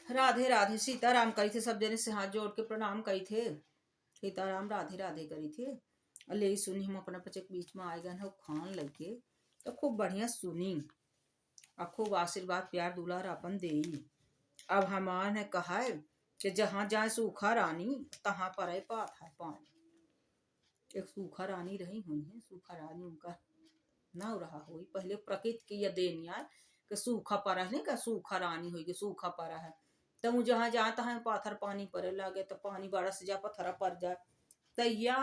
राधे राधे। सीताराम करी थे, सब जने से हाथ जोड़ के प्रणाम करी थे। सीताराम राधे राधे करी थे। ले सुनी हम अपना पचे के बीच में आए गए हो खान लगे तो खूब बढ़िया सुनी और खूब आशीर्वाद प्यार दुलार अपन दे। अब हमान ने कहा है कि जहाँ जाए सूखा रानी तहाँ पर है पाथर पानी। एक सूखा रानी रही हुई है, सूखा रानी उनका ना रहा हुई पहले प्रकृति की यह देन यार कि सूखा पड़ा है, नहीं का सूखा रानी हुई कि सूखा पड़ा है तो जहाँ जाता है पाथर पानी पड़े लगे तो पानी बरस जा पत्थरा पड़ जाए तो या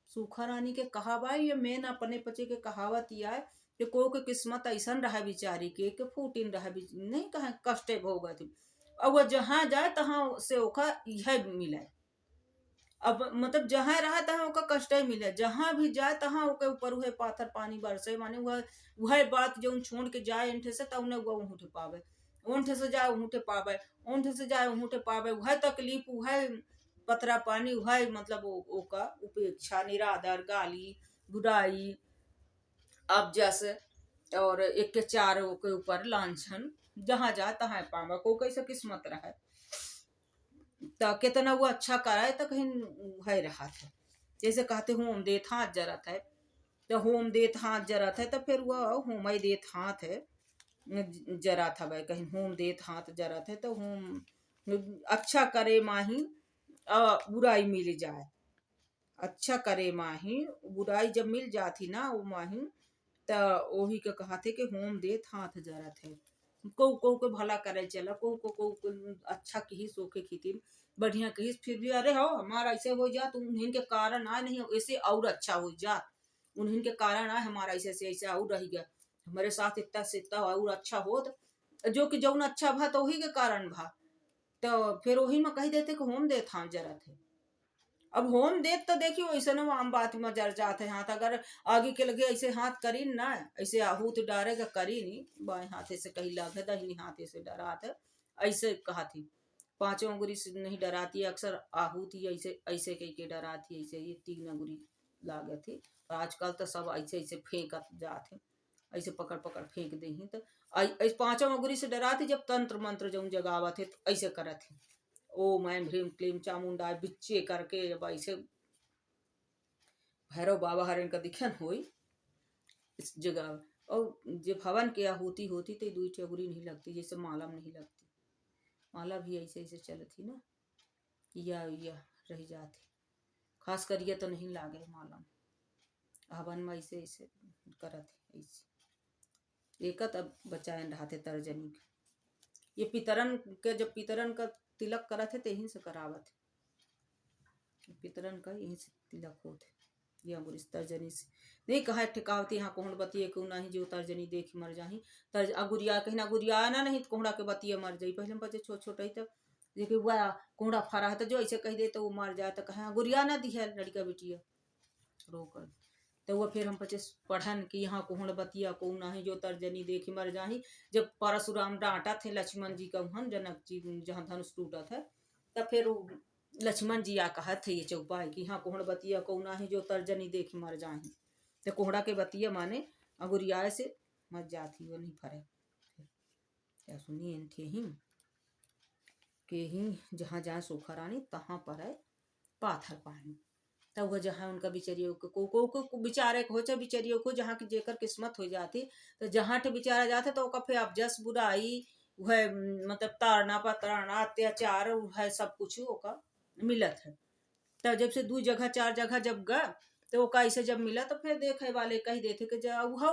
सूखा रानी के कहावा ये मेन अपने पचे के कहावत या है कि को के किस्मत ऐसा रहा बिचारी के फूटिन रहा नहीं कहा कष्टे भोग थी। और वह जहाँ जाए तहाँ से ओका यह मिले। अब मतलब जहाँ रहा तहाँ ओका कष्ट ही मिले, जहाँ भी जाए तहाँ ओके ऊपर हुए पाथर पानी बरसे माने वह बात जो छोड़ के जाए इंठे से तब ने वो उठे पावे, ऊँटे से जाए ऊँटे पावे, ऊँटे से जाए ऊँटे पावे। वह तकलीफ वह पतरा पानी वह मतलब ओका उपेक्षा निरादर गाली बुराई अब जैसे और एक के चार के ऊपर लांछन जहाँ जाए तहाँ पावा को कैसे किस्मत रहा तो कितना वो अच्छा कराए तो कहीं है रहा था। जैसे कहते होम देत हाथ जरत है तो होम देत हाथ जरत है तो फिर वह होम ही देत हाथ है जरा था भाई कहीं होम देत हाथ जरत है तो होम अच्छा करे माही बुराई मिल जाए। अच्छा करे माही बुराई जब मिल जाती ना वो माही तो वही के कहते कि होम देत हाथ जरत है। को के भला करे चला को अच्छा की सोखे खीती बढ़िया कही फिर भी अरे हो हमारा ऐसे हो जा तुम उन्हीं के कारण आए नहीं ऐसे और अच्छा हो जा उन्हीं के कारण आए हमारा ऐसे से ऐसा और रह गया हमारे साथ इतना से इतना और अच्छा हो जो कि जौन अच्छा भा तो वही के कारण भा तो फिर वही में कही देते कि होम दे था जरा थे। अब होम देत तो देखियो ऐसे ना आम बात में जर जाते हाथ अगर आगे के लगे ऐसे हाथ करी ना ऐसे आहूत डारेगा करी नहीं बाएं हाथे से कहीं लगे दाहिनी हाथे से डरात ऐसे कहा थी पांचों अंगुरी से नहीं डराती अक्सर आहूति ऐसे ऐसे कही के डराती ऐसे ये तीन अंगुरी लागे थी। आजकल तो सब ऐसे ऐसे फेंकत जाते ऐसे पकड़ पकड़ फेंक दे तो ऐसे पांचों अंगुरी से डराती जब तंत्र मंत्र जो जगावत है तो ऐसे करत है ओम ऐं ह्रीं क्लीं चामुंडा बिच्चे करके जब ऐसे भैरव बाबा हरण का दिखन हुई इस जगह। और जब हवन की आहुति होती तो दुई टेगुरी नहीं लगती जैसे माला में नहीं लगती माला भी ऐसे ऐसे चलती ना या रह जाती खास कर ये तो नहीं लागे माला में हवन में ऐसे ऐसे करत ऐसे एक तब बचाए रहते तर्जनी ये पितरन के जब पितरन का तिलक करत है तेही से करावत पितरन का यही से तिलक होते ये अंगुरी तर्जनी से नहीं कहा ठिकावती यहाँ कोहड़ बतिए क्यों नहीं जो तर्जनी देख मर जाही तर्ज अगुरिया कहीं ना गुरिया ना नहीं कोहड़ा के बतिए मर जाई पहले बच्चे छोट छोट ही तब देखिए वह कोहड़ा फरा है तो जो ऐसे कह दे तो वो मर जाए तो कहे गुरिया ना दी है लड़का बेटिया रोकर तो वह फिर हम पच्चीस पढ़न कि यहाँ कोहड़ बतिया को नहीं जो तर्जनी देखी मर जाही। जब परशुराम डांटा थे लक्ष्मण जी का वहन जनक जी जहाँ धनुष टूटा था तब फिर लक्ष्मण जी आ कहा थे ये चौपाई कि यहाँ कोहड़ बतिया को नहीं जो तर्जनी देखी मर जाही तो कोहड़ा के बतिया माने अगुरियाए से मर जाती वो नहीं फरे क्या सुनिए थे ही के ही जहाँ जहाँ सूखा रानी तहाँ पर है पाथर पानी तब वह जहाँ उनका बिचरियों को बिचारे को चाहे बिचरियों को जहाँ की जेकर किस्मत हो जाती तो जहाँ ठे बिचारा जाते तो फिर अब जस बुराई वह मतलब ताड़ना पतराना अत्याचार वह सब कुछ ओका मिलत है। तब जब से दू जगह चार जगह जब गए तो वो कैसे जब मिला तो फिर देखे वाले कह देते कि वह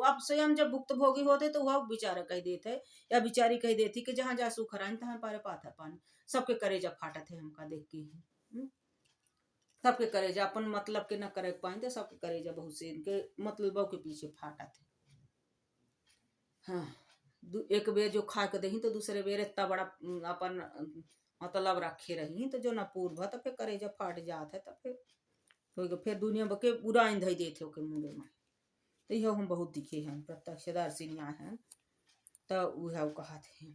अब स्वयं जब भुक्तभोगी होते तो वह बेचारा कह देते या बिचारी कह देती कि जहाँ जा सुख रानी तहाँ पारे पाथर पानी सबके करे जब फाटा थे हमका देख के सबके करेजा अपन मतलब के न करे पाए तो सबके करेजा बहुत से इनके मतलब के पीछे फाटा थे। हाँ एक बेर जो खा के दही तो दूसरे बेर इतना बड़ा अपन मतलब रखे रही तो जो न पूर्व तो फिर करेजा फाट जात है तो फिर दुनिया के बुरा इंधई देते ओके मुंडे में तो यह हम बहुत दिखे हैं प्रत्यक्षदार सिनिया हैं तो वह कहा थे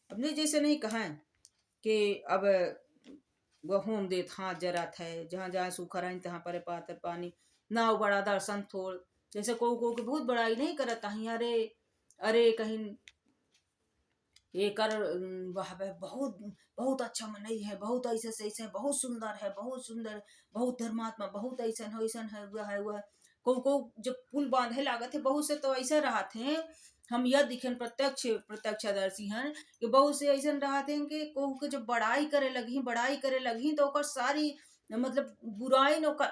अपने जैसे नहीं कहा कि अब वह होम देत हाथ जरात है जहाँ जहाँ सूखा रही तहाँ पर पातर पानी नाव बड़ा दर्शन थोड़ जैसे को बहुत बड़ाई नहीं करता ही अरे अरे कहीं एकर वह बहुत बहुत अच्छा मनई है, बहुत ऐसे से ऐसे बहुत सुंदर है, बहुत सुंदर, बहुत धर्मात्मा, बहुत ऐसन है वह है वह। को जब पुल बांधे लागत है बहुत से तो ऐसे रहत हैं, हम यह दिखे प्रत्यक्षदर्शी हैं कि बहुत से ऐसे रहते हैं कि कोहू के जब बड़ाई करे लगी तो ओकर सारी मतलब बुराई न ओकर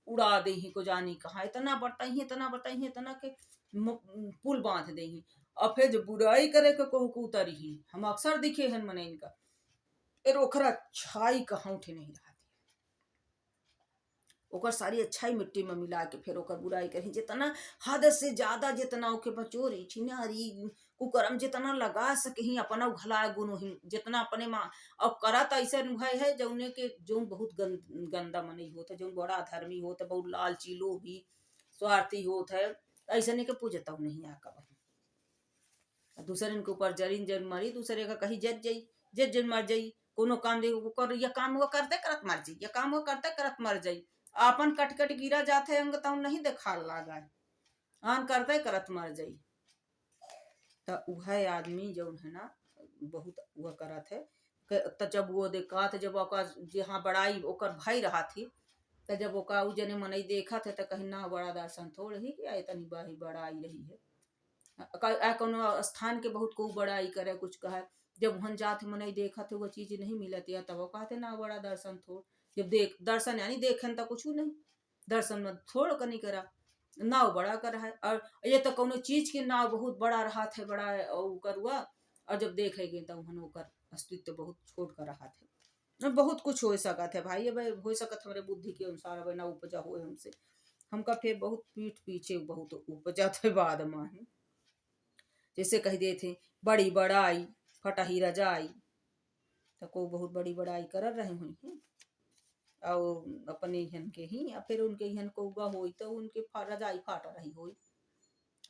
उड़ा दे ही को जानी कहा, इतना बताई इतना के पुल बांध दे ही। और फिर जो बुराई करे के कहू को उतरी ही, हम अक्सर दिखे हैं मने इनका फिर ओकरा अच्छाई कहाँ उठे नहीं रहा, ओकर सारी अच्छाई मिट्टी में मिला के फिर ओकर बुराई करी, जितना हद से ज्यादा जितना ओके बचोरी छिनारी कुकरम जितना लगा सके ही अपना भला गुनो ही जितना अपने माँ। और करत ऐसे है जौने के जो बहुत गंदा मनई होता है, जो बड़ा धर्मी होता है, बहुत लालची लोभी स्वार्थी होता है, ऐसे नहीं के पूजता नहीं आका दूसरे के ऊपर जरिन जन मरी, दूसरे का कहीं जज जन मर जाई, कोनो काम दे कर या काम वो करते करत मर जाई, या काम वो करते करत मर जाई, आपन कट कट गिरा जाते अंग तब नहीं देखा लागा, आन करते करत मर जाई। तो वह आदमी जो है ना बहुत वह करत है। तो जब वो देखा तो जब ओकर जहाँ बड़ाई ओकर भाई रहा थी, तो जब ओका उ जने मनई देखा थे तो कहीं ना बड़ा दर्शन थोड़ ही कि इतनी बड़ाई रही है। कोनो स्थान के बहुत को बड़ाई करे कुछ कहे, जब वहां जाते मनई देखा थे वो चीज नहीं मिलती है तब वो कहते ना बड़ा दर्शन थोड़। जब देख दर्शन यानी देखे तो कुछ नहीं, दर्शन में थोड़ कनी करा नाव बड़ा कर है। और ये तो कोनो चीज के नाव बहुत बड़ा रहा थे, बड़ा करुआ, और जब देखेगे तो वहां ओकर अस्तित्व बहुत छोट कर रहा थे। बहुत कुछ हो सकत है भाई, अब हो सकत हमारे बुद्धि के अनुसार अब ना उपजा हो हमसे, हमका फिर बहुत पीठ पीछे बहुत उपजा थे बाद में। जैसे कह दे थे बड़ी बड़ाई फटही रजाई, तो को बहुत बड़ी बड़ाई कर रहे हुई हैं और अपने हन के ही, या फिर उनके हन को उगा हुई तो उनके रजाई फाट रही हुई,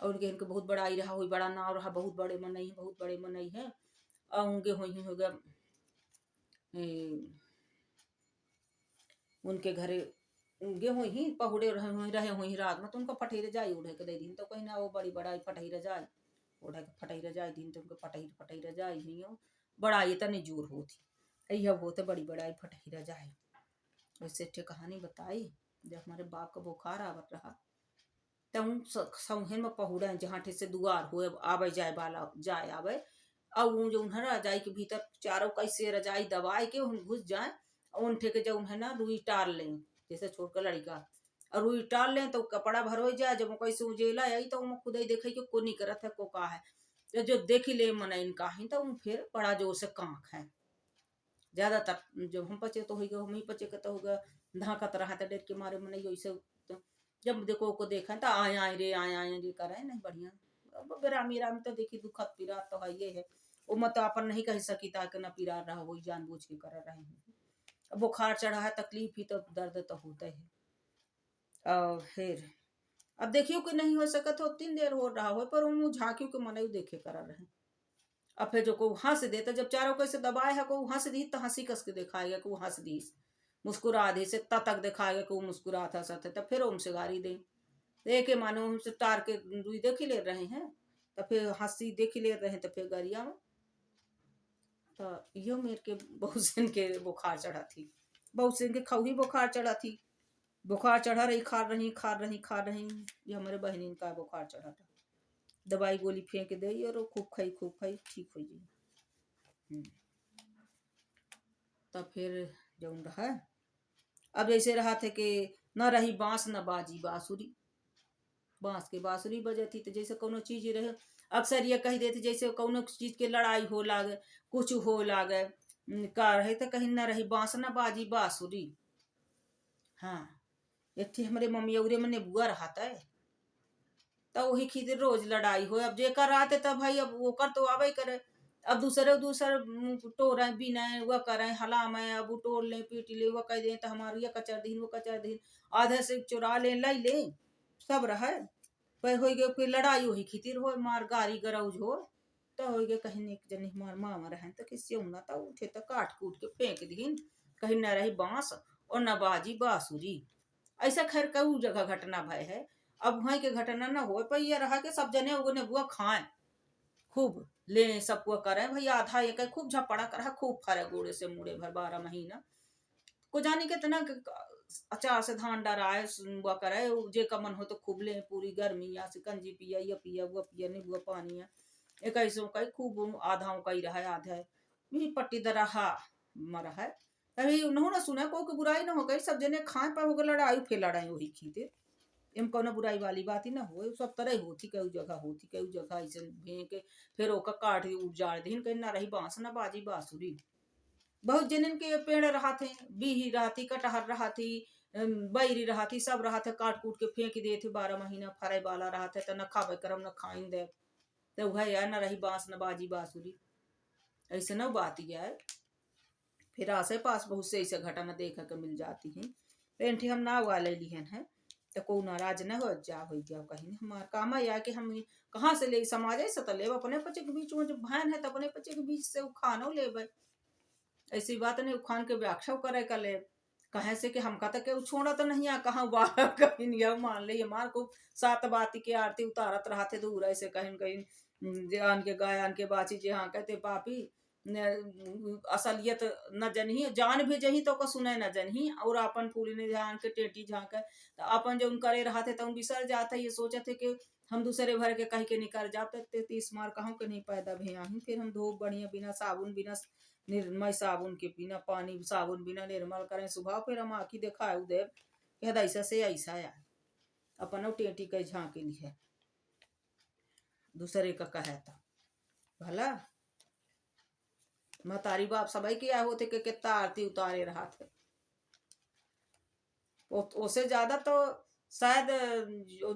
और उनके इनके बहुत बड़ाई रहा हुई, बड़ा नाव रहा, बहुत बड़े मनई बहुत बड़े मनई है। और उनके हुई हो गया उनके घरे गेहूं ही पहुड़े रहे हुई रात में, तो उनको फटही रजाई उड़े के दे दिन, तो कहीं ना वो बड़ी बड़ाई फटही रजाई ओढ़े के फटही रजाई दिन, तो उनको फटही रजाई ही बड़ाई तनी जोर होती यह होते बड़ी बड़ाई फटही रजाई। वैसे एक कहानी बताई, जब हमारे बाप का बुखार आवत रहा तब सौहेन में पहुड़ा जहाँ से दुआर हुए आवे जाए वाला जाए आवे, और वो जो रजाई के भीतर चारों कैसे रजाई दबाए के उन घुस जाए, और उन ठेके जब है ना रुई टार लें जैसे छोड़कर लड़का, और रुई टार लें तो कपड़ा भरो जाए, जब कैसे उजेला आई तो खुद ही देखे कि को नहीं करत है को का है, जो देखी ले मन इनका ही तो फिर बड़ा जोर से कांख है। ज्यादातर जब हम पचे तो होगा हम ही पचे का तो होगा धाकत रहा था डर के मारे मन ऐसे, तो जब देखो को देखा तो आए रे करे नहीं बढ़िया। अब मेरा में तो देखी दुखत पीरा तो है ये है, वो मत अपन नहीं कह सकी ताकि न पीरा रहा वही जानबूझ के कर रहे हैं। अब बुखार चढ़ा है तकलीफ ही तो दर्द तो होता है। और फिर अब देखियो कि नहीं हो सकत हो 3 देर हो रहा हो पर वो झांकियों के मन देखे कर रहे। अब फिर जो को हंस देता जब चारों कैसे दबाए है को हंस दी तो हंसी कस के दिखाएगा को हंस दी, मुस्कुरा दी से तक दिखाएगा को मुस्कुरा था सत तब फिर उनसे गारी दे देखे मानो हमसे तार के रुई देख ही ले रहे हैं, तो फिर हंसी देख ही ले रहे हैं, तो फिर गरिया में तो यो मेरे के बहुत सिन के बुखार चढ़ा थी, बहुत सिन के खौही बुखार चढ़ा थी, बुखार चढ़ा रही खा रही ये हमारे बहन का बुखार चढ़ा था, दवाई गोली फेंक दे और खूब खाई ठीक हो जाए। तब फिर जो रहा अब जैसे रहा थे कि न रही बांस न बाजी बांसुरी, बांस के बांसुरी बजे थी तो जैसे कोनो चीज रहे अक्सर ये कह देते जैसे कोनो चीज के लड़ाई हो लागे कुछ हो लागे का रहे तो कहीं न रही बांस न बाजी बांसुरी। हाँ एक थी हमारे मम्मी उरे में नेबुआ रहता है, तो वही खींच रोज लड़ाई हो, अब जेकर आते तब भाई अब वो कर तो आवे करे, अब दूसरे टोर बिना वह करे हला में अब टोर ले पीट ले वह कह दे तो हमारे ये कचर दीन वो कचर दीन आधे से चुरा ले ले सब रहे पर हो गए कोई लड़ाई हो खितिर हो मार गारी गरौज हो, तो हो गए कहीं एक जन हमार मामा रहे तो किसी ना तो उठे तो काट कूट के फेंक दीन, कहीं न रही बांस और न बाजी बांसुरी। ऐसा खैर कई जगह घटना भय है, अब वहीं के घटना न हो पर यह रहा कि सब जने वो नेबुआ खाएं खूब ले सब वो करे भाई आधा एक खूब झपड़ा कर खूब फरे गोड़े से मुड़े भर 12 महीना को जानी कितना अचार से धान डराए वो करे जे का मन हो तो खूब ले पूरी गर्मी या सिकंजी पिया या पिया वो पिया नहीं वो पानी है एक ऐसो कई खूब आधाओं का ही रहा है आधा है मेरी पट्टी दरहा मरा है तभी उन्होंने ना सुना को बुराई ना हो गई सब जने खाए पर होकर लड़ाई फिर लड़ाई वही खीते एम कौनो बुराई वाली बात ही ना हो सब तरह होती कई जगह होती कई जगह ऐसे भे के फिर ओका काट उजाड़ दिन कहीं ना रही बांस ना बाजी बांसुरी बहुत जनिन के पेड़ रहा थे बीही रहा थी कटहर रहा थी बैरी रहा थी सब रहा था काट कूट के फेंक दिए थे 12 महीना फरे वाला रहा था तो न खावे करम न खाइन दे तो वह यार न रही बांस न बाजी बांसुरी ऐसे न बात ही है फिर आसे पास बहुत से ऐसे घटना देखा के मिल जाती है पेंठी हम ना वाले लिहन है तो को नाराज न हो जा हो गया कहीं हमार काम है कि हम कहाँ से ले समाज से तो ले अपने बच्चे के बीच में जब बहन है तो अपने बच्चे के बीच से खानो ले ऐसी बात नहीं उखान के व्याख्या करे कर ले कहे से कि हमका तक के छोड़ा तो नहीं आ कहाँ वाह कहीं नहीं मान ले मार को 7 बाती के आरती उतारत रहा थे दूर ऐसे कहीं कहीं जान के गायन के बाची जे हाँ कहते पापी असलियत न जनही जान भी जही तो को सुने न जनही और अपन पूरी ने ध्यान के टेटी झाँक तो अपन जो करे रहा थे तो उन बिसर जाते ये सोचे थे कि हम दूसरे भर के कहीं के निकल जाते 33 मार कहूँ के नहीं पैदा भैया फिर हम धो बढ़िया बिना साबुन बिना निर्मय साबुन के बिना पानी साबुन बिना निर्मल करें सुबह फिर हम आखी देखा उदय कह ऐसा से ऐसा आया अपन टेटी के झाँके लिए दूसरे का कहता भला महतारी बाप सबई के आए होते के कितना आरती उतारे रहा थे उससे ज्यादा तो शायद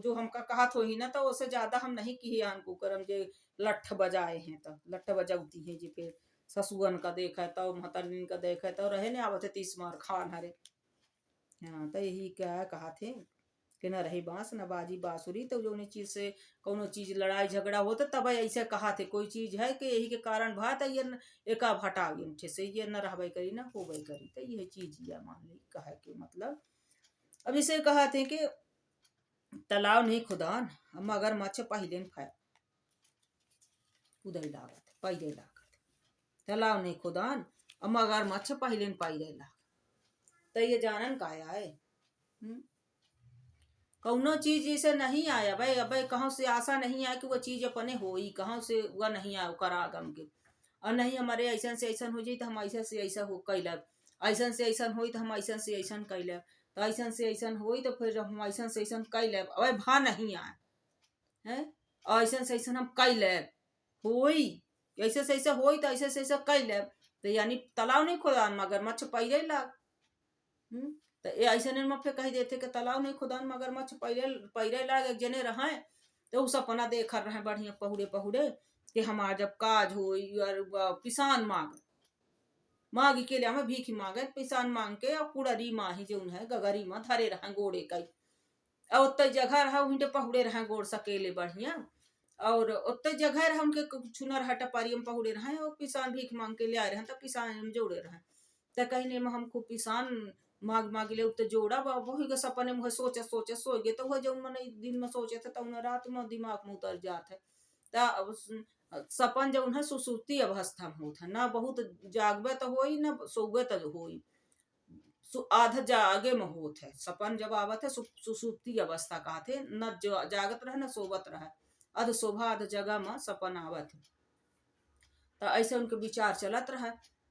जो हमका कहा तो ही ना तो उससे ज्यादा हम नहीं किए हमको करम जे लठ बजाए हैं तो लठ बजाती है जी फिर ससुअन का देखा तो महतारी का देखा तो रहे ने आवते 30 मार खान हरे हाँ तो यही क्या कहा थे कि न रही बांस न बाजी बांसुरी तो जो चीज से कोनो चीज लड़ाई झगड़ा हो तो तब ऐसे कहा थे कोई चीज है कि यही के कारण भात ये एका भटा से ये न रहबे करी न होबे करी तो यही चीज या मान ली कहा के मतलब अब इसे कहा थे कि तालाब नहीं खुदान मगर मच्छ पहले फाय उदय लागत पहले लागत तालाब नहीं खुदान मगर मच्छ पहले पहले लागत तो ये जानन काया है कौनो चीज इसे नहीं आया भाई अब कहाँ से आशा नहीं आया कि वो चीज अपने हो ही कहाँ से वह नहीं आया करा गम के और नहीं हमारे ऐसा से ऐसा हो जाए तो हम ऐसा से ऐसा हो कैलब ऐसा से ऐसा हो तो हम ऐसा से ऐसा कैलब तो ऐसा से ऐसा हो तो फिर हम ऐसा से ऐसा कैलब अब भा नहीं आए है और ऐसा से ऐसा हम कैलब हो ऐसे से ऐसा हो तो ऐसे से ऐसा कैलब तो यानी तालाब नहीं खोदा मगरमच्छ पहले लाग तो ऐसे में फिर कही देते कि तालाब नहीं खुदान मगरमच्छ पहले लाग एक जने रहा तो उस अपना देख रहे बढ़िया पहुड़े पहुड़े कि हमारा जब काज हो किसान मांग के लिए हमें भीख मांगे किसान मांग के और कुड़री माही जो है गगरी माँ धरे रहे गोड़े कई और उत जगह रहा उनके पहुड़े रहे गोड़ सकेले बढ़िया और उत जगह रहा उनके चुनर हटा पारी में पहुड़े रहे और किसान भीख मांग के ले आए रहे तब किसान जोड़े रहे तो कहीं में हम खूब किसान माग माग ले उत जोड़ा वही के सपने में सोचे सोचे सो गए तो वह जो मैंने दिन में सोचे थे तो उन्हें रात में दिमाग में उतर जाते सपन जब उन्हें सुसुप्ति अवस्था में होता ना बहुत जागबे तो हो ना सोबे तो हो आधा जागे में होत है सपन जब आवत है सुसुप्ति अवस्था का थे न जागत रहे न सोबत रहे अध शोभा अध जगह में सपन आवत है तो ऐसे उनके विचार चलत रहा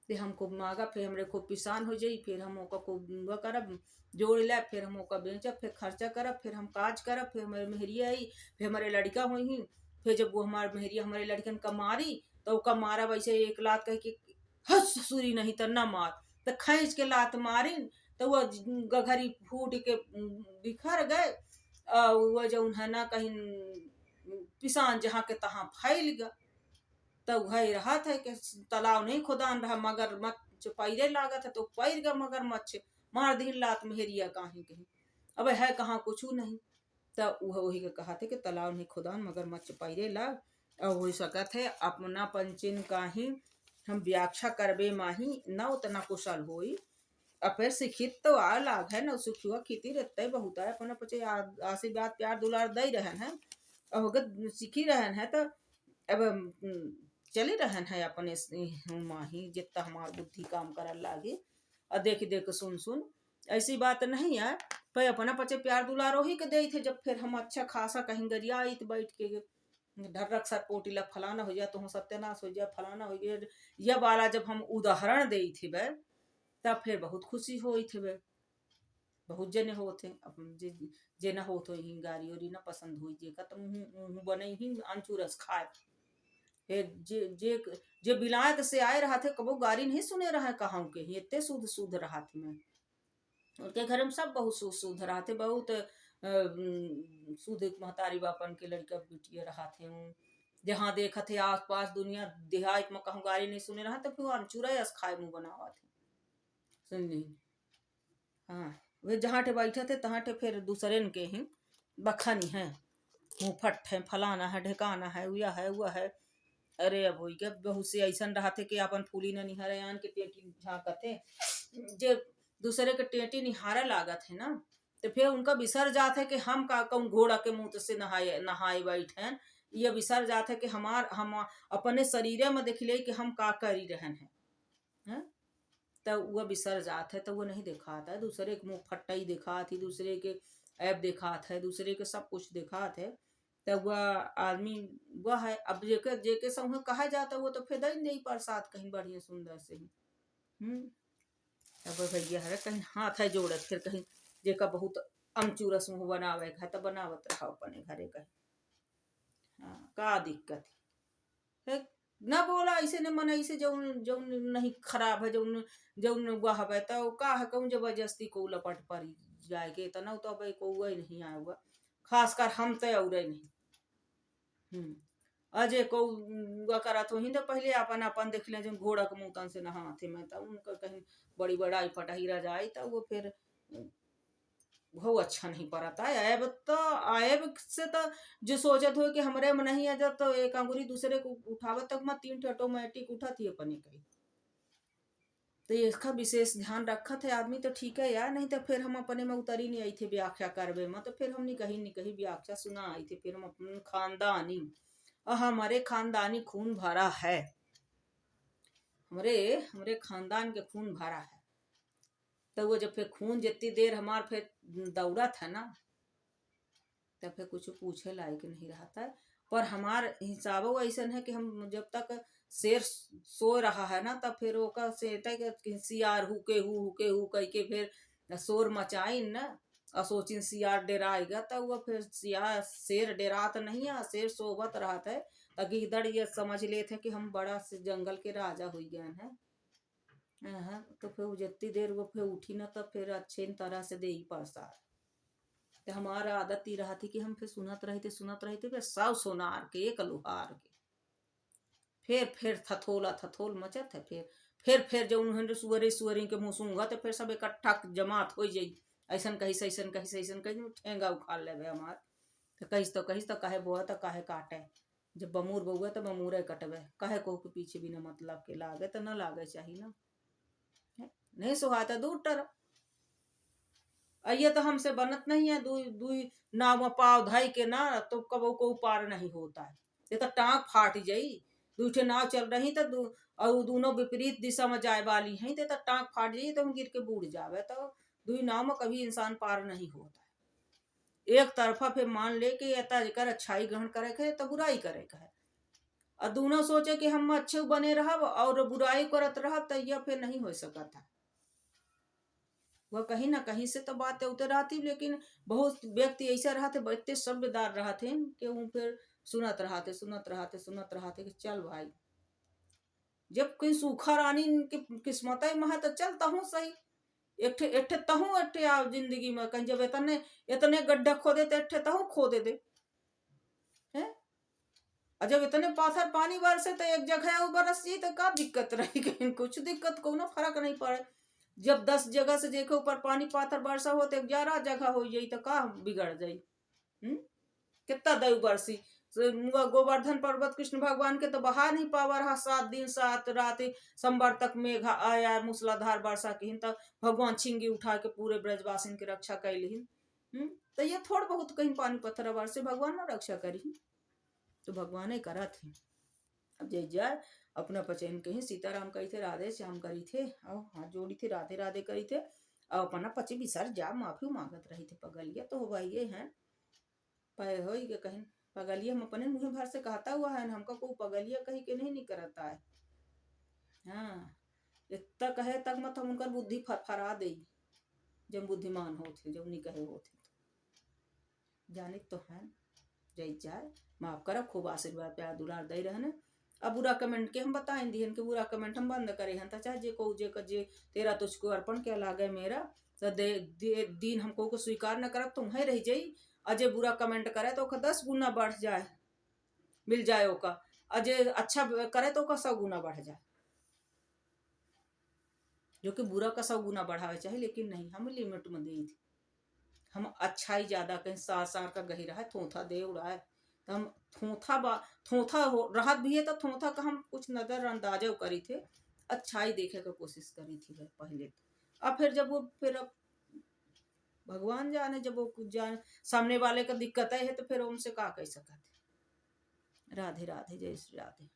फिर हमको मांगा फिर हमरे खूब पिसान हो जाई फिर हम ओका खूब करब जोड़ ले फिर हम ओका बेचब फिर खर्चा करब फिर हम काज करब फिर हमारे मेहरिया आई फिर हमारे लड़का हुई फिर जब वो हमारे मेहरिया हमारे लड़कन का मारी तो ओका मारा वैसे एक लात कह के हस ससुरी नहीं तो न मार तो खींच के लात मारी तो वह गघरी फूट के बिखर गए वह जो है ना कहीं पिसान जहाँ के तहाँ फैल गया तो वही रहा था कि तालाब नहीं खुदान रहा मगरमच्छ पैरे लागत है तो पैर गया मगरमच्छ मार दिन लात मेहरिया कहीं कहीं अब है कहाँ कुछ नहीं तो वही के कहा थे कि तालाब नहीं खुदान मगरमच्छ पैरे लाग और हो सकत है अपना पंचिन का ही हम व्याख्या करबे माही न उतना कुशल होई अब फिर शिक्षित तो आ लाग है न सुखुआ खेती रहते बहुत है अपने पचे आशीर्वाद प्यार दुलार दे रहे हैं और सीखी रहे हैं तो अब चले रहन है अपने माही जितना हमार बुद्धि काम करल लागे और देख देख सुन सुन ऐसी बात नहीं है। पे अपना पचे प्यार दुलारो ही के दे थे। जब फिर हम अच्छा खासा कहीं गरिया आई तो बैठ के ढर्रक सर पोटी ला फलाना हो जाए तो सत्यानाश हो जाए फलाना हो गया यह वाला जब हम उदाहरण दे थे वे तब फिर बहुत खुशी हो थे वे बहुत जने होते अपन जे न हो तो ही गारी और न पसंद हुई जे का तुम बने ही अंचूरस खाए फिर जे जे बिलायत से आए रहा थे कबो गारी नहीं सुने रहा कहाँ के ही इतने शुद्ध शुद्ध रहा थे मैं उनके घर में सब बहुत शुद्ध शुद्ध रहा थे बहुत शुद्ध महतारी बापन के लड़का बिटिया रहा थे जहाँ देखा थे आस पास दुनिया देहात में कहूँ गारी नहीं सुने रहा तो फिर अंचूरा यस खाए मुँह बनावा थे सुन हाँ वे जहाँ टे बैठे थे तहाँ टे फिर दूसरे के ही बखानी है मुँह फट है फलाना है ढेकाना है हुआ है अरे अब हो क्या बहुत से ऐसा रहा थे कि अपन फूली न निहारे आन के टेटी झाँकते जे दूसरे के टेटी निहारा लागत है ना तो फिर उनका विसर जात है कि हम का कहूँ घोड़ा के मुंह से नहाए बैठे ये विसर जात है कि हम अपने शरीर में देख ले कि हम का करी रहन है तो वह विसर जात है तो वो नहीं दिखाता है दूसरे के मुँह फट्टा ही दिखात है दूसरे के ऐप दिखात है दूसरे के सब कुछ दिखात है तो वह आदमी वह है। अब जेके समूह कहा जाता वो तो फिर नहीं प्रसाद कहीं बढ़िया सुंदर से ही अब भैया है कहीं हाथ है जोड़त फिर कहीं जेका बहुत अमचूरस मुँह बनावे है तो बनावत रहा अपने घरे कहीं का दिक्कत है न बोला ऐसे न मन ऐसे जो नहीं खराब है जो वह है तो का है कहूँ जबरदस्ती को लपट पर जाएगे तो ना तो अब को नहीं आएगा खासकर हम तो और नहीं अजय को करा तो ही तो पहले अपन देख ले जो घोड़ा के मुँह से नहा थे मैं तो उनका कहीं बड़ी बड़ाई फटाही रह जाए तो वो फिर बहुत अच्छा नहीं पड़ता है ऐब से तो जो सोचत हो कि हमरे में नहीं है जब तो एक अंगुरी दूसरे को उठावत तक मैं 3 ऑटोमेटिक उठा थी अपने कहीं तो इसका विशेष ध्यान रखा थे आदमी तो ठीक है यार नहीं तो फिर हम अपने में उतरी नहीं आई थे व्याख्या करवे में तो फिर हमने कहीं व्याख्या सुना आई थी फिर हम अपने खानदानी और हमारे खानदानी खून भरा है हमरे खानदान के खून भरा है तो वो जब फिर खून जितनी देर हमार फिर दौड़ा था ना तब फिर कुछ पूछे लायक नहीं रहता है। पर हमार हिसाब वो ऐसा है कि हम जब तक शेर सो रहा है ना तब फिर वो सियार हुके हु कह के फिर शोर मचाई न और सोचिन सियार डेराएगा तब वो फिर शेर डेरात नहीं है शेर सोबत रहा था गिदड़ ये समझ लेते कि हम बड़ा से जंगल के राजा हो गए हैं तो फिर जितनी देर वो फिर उठी ना तब फिर अच्छे तरह से दे ही प्रसाद तो हमारा आदत ही रहा थी कि हम फिर सुनत रहे थे फिर सब सोनार के एक लोहार के फिर थथोल मचत है फिर जो उन्होंने सुअरी के मुँह सूंगा तो फिर सब इकट्ठा जमात हो जाई ऐसन कहीं ठेंगा उखाड़ ले हमार तो कहीं तो कहे बोआ तो कहे काटे जब बमूर बउआ तो बमूरे कटवे कहे को के पीछे बिना मतलब के लागे तो न लागे चाहिए ना नहीं सुहाता दूर टर आइए तो हमसे बनत नहीं है दुई नाव पाव धाई के ना तो कबो को पार नहीं होता है ये तो टांग फाट जाई दूठे नाव चल रही तो और दोनों विपरीत दिशा में जाए वाली हैं तो टांग फाट जाई तो हम गिर के बूढ़ जावे तो दुई नाव में कभी इंसान पार नहीं होता है एक तरफा फिर मान ले कि कर अच्छाई ग्रहण करे के तो बुराई करे है और दोनों सोचे कि हम अच्छे बने रहा और बुराई करत रहा तो यह फिर नहीं हो सका था वह कहीं ना कहीं से तो बातें उतर रहती लेकिन बहुत व्यक्ति ऐसा रहते इतने सभ्यदार रहते कि वो फिर सुनत रहते कि चल भाई जब कोई सूखा रानी की किस्मत में तो चलता हूँ सही एक तहूँ जिंदगी में कहीं जब इतने गड्ढा खोदे तो एक तहूँ खोदे दे हैं और जब इतने पाथर पानी बरसे तो एक जगह बरस जी तो का दिक्कत रही कहीं कुछ दिक्कत को ना फर्क नहीं पड़े जब 10 जगह से देखे ऊपर पानी पाथर बरसा हो तो 11 जगह हो जाई तो का बिगड़ जाई कितना दई बरसी गोवर्धन पर्वत कृष्ण भगवान के तो बहा नहीं पावा रहा 7 दिन 7 रात संबर तक मेघ आया मूसलाधार वर्षा की तब भगवान छिंगी उठा के पूरे ब्रजवासिन की रक्षा कैलिन तो ये थोड़ा बहुत कहीं पानी पत्थर बरसे भगवान ना रक्षा करी तो भगवान ही करा थे अब जय जाए अपना पचैन कहीं सीताराम कही थे, राधे श्याम करी थे और हाथ जोड़ी थे, राधे राधे करी थे और अपना पचे बिसर जा माफी मांगत रही थे। पगलिया तो हो ये हैं पै हो के कहीं पगलिया हम अपने मुँह भर से कहता हुआ है ना, हमका को पगलिया कही के नहीं करता है। हाँ इतना कहे तक मत हम उनकर बुद्धि फरफरा दे, जब बुद्धिमान होते जब नहीं कहे होते तो जाने तो है। जय जाए माफ करा, खूब आशीर्वाद प्यार दुलार दे रहने। अब बुरा कमेंट के हम बताएं दिहन के बुरा कमेंट हम बंद करे हैं, चाहे जे को जे तेरा तुझको अर्पण क्या लागे मेरा, तो दीन हमको को स्वीकार न करब तुम है रह जाई। अजय बुरा कमेंट करे तो 10 गुना बढ़ जाए मिल जाए ओका, अजय अच्छा करे तो 100 गुना बढ़ जाए। जो कि बुरा का 100 गुना बढ़ावे चाहे, लेकिन नहीं हम लिमिट में दी थी। हम अच्छाई ज्यादा कहीं सार सार का गही रहा थोथा दे उड़ाए, तो हम थोथा राहत भी है तो थोथा का हम कुछ नजर अंदाजा करी थे, अच्छाई देखे का कोशिश करी थी पहले तो। अब फिर जब वो फिर अब भगवान जाने जब वो कुछ जाने सामने वाले का दिक्कत है तो फिर उनसे का कह सकते। राधे राधे, जय श्री राधे।